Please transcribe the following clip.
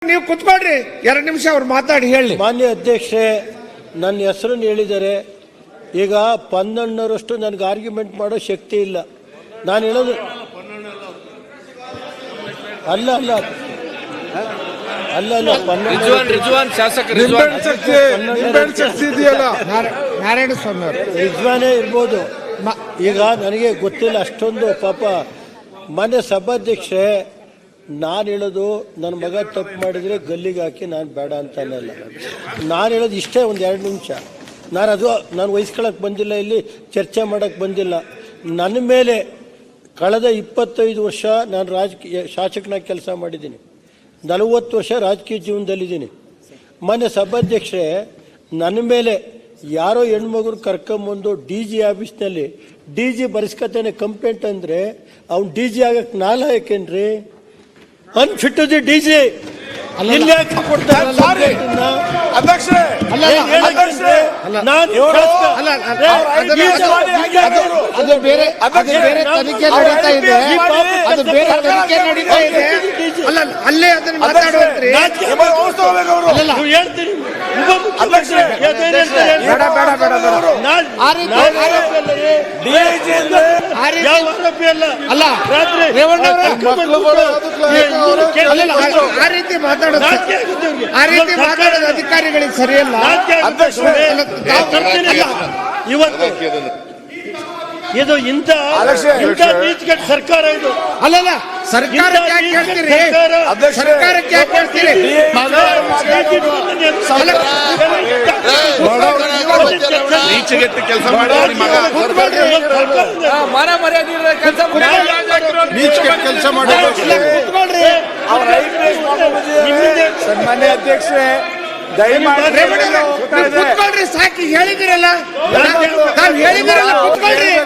ನೀವು ಕುತ್ಕೊಳ್ರಿ, 2 ನಿಮಿಷ ಅವ್ರು ಮಾತಾಡಿ ಹೇಳಿ. ಮಾನ್ಯ ಅಧ್ಯಕ್ಷೆ, ನನ್ನ ಹೆಸರನ್ನು ಹೇಳಿದ್ದಾರೆ. ಈಗ 12ರಷ್ಟು ನನಗೆ ಆರ್ಗ್ಯುಮೆಂಟ್ ಮಾಡೋ ಶಕ್ತಿ ಇಲ್ಲ. ನಾನು ಹೇಳೋದು ಅಲ್ಲ ಅಲ್ಲ ಅಲ್ಲ ಅಲ್ಲ ನಾರಾಯಣ ಸ್ವಾಮಿ ಅವರು ರಿಜ್ವಾನೇ ಇರ್ಬೋದು. ಈಗ ನನಗೆ ಗೊತ್ತಿಲ್ಲ ಅಷ್ಟೊಂದು. ಪಾಪ ಮಾನ್ಯ ಸಭಾಧ್ಯಕ್ಷೆ, ನಾನು ಹೇಳೋದು ನನ್ನ ಮಗ ತಪ್ಪು ಮಾಡಿದರೆ ಗಲ್ಲಿಗೆ ಹಾಕಿ ನಾನು ಬೇಡ ಅಂತಾನಲ್ಲ. ನಾನು ಹೇಳೋದು ಇಷ್ಟೇ, ಒಂದು 2 ನಿಮಿಷ. ನಾನು ವಹಿಸ್ಕೊಳ್ಳೋಕೆ ಬಂದಿಲ್ಲ, ಇಲ್ಲಿ ಚರ್ಚೆ ಮಾಡೋಕ್ಕೆ ಬಂದಿಲ್ಲ. ನನ್ನ ಮೇಲೆ ಕಳೆದ 25 ವರ್ಷ ನಾನು ರಾಜಕೀಯ ಶಾಸಕನಾಗಿ ಕೆಲಸ ಮಾಡಿದ್ದೀನಿ. 40 ವರ್ಷ ರಾಜಕೀಯ ಜೀವನದಲ್ಲಿದ್ದೀನಿ. ಮಾನ್ಯ ಸಭಾಧ್ಯಕ್ಷೆ, ನನ್ನ ಮೇಲೆ ಯಾರೋ ಹೆಣ್ಮಗುರು ಕರ್ಕೊಂಬಂದು DG ಆಫೀಸ್ನಲ್ಲಿ DG ಬರೆಸ್ಕೊತಾನೆ ಕಂಪ್ಲೇಂಟ್ ಅಂದರೆ ಅವ್ನು DG ಆಗಕ್ಕೆ ನಾಲಾಯಕೇನ್ರಿ? Unfit to the DG. ಇಲ್ಲಿ ಯಾಕೆ ಕೊಡ್ತಾರೆ ಅಧ್ಯಕ್ಷರೇ? ಅದು ಬೇರೆ ತನಿಖೆ ನಡೀತಾ ಇದೆ, ಅದು ಬೇರೆ ತನಿಖೆ ನಡೀತಾ ಇದೆ. ಅಲ್ಲ, ಅಲ್ಲೇ ಅದನ್ನ ಮಾತಾಡುವಂತ್ರಿ. ಅಲ್ಲ, ಆ ರೀತಿ ಮಾತಾಡೋದು ಅಧಿಕಾರಿಗಳಿಗೆ ಸರಿಯಲ್ಲ. ಇವತ್ತು ಇದು ಇಂಥ ನೀಚಗೆಟ್ಟ ಸರ್ಕಾರ ಇದು. ಅಲ್ಲಲ್ಲ, ಸರ್ಕಾರಕ್ಕೆ ಯಾಕೆ ಹೇಳ್ತೀರಿ? ಸರ್ಕಾರಕ್ಕೆ ಯಾಕೆ ಹೇಳ್ತೀರಿ? ನೀಚಗೆಟ್ಟ ಕೆಲಸ ಮಾಡಿ ಕೆಲಸ ಕೂತ್ಕೊಳ್ರಿ. ಸನ್ಮಾನ್ಯ ಅಧ್ಯಕ್ಷರೇ, ದಯಮಾಡಿ ಕೂತ್ಕೊಳ್ರಿ, ಸಾಕಿ ಹೇಳಿದಿರಲ್ಲ, ತಾವು ಹೇಳಿದಿರಲ್ಲ, ಕೂತ್ಕೊಳ್ರಿ.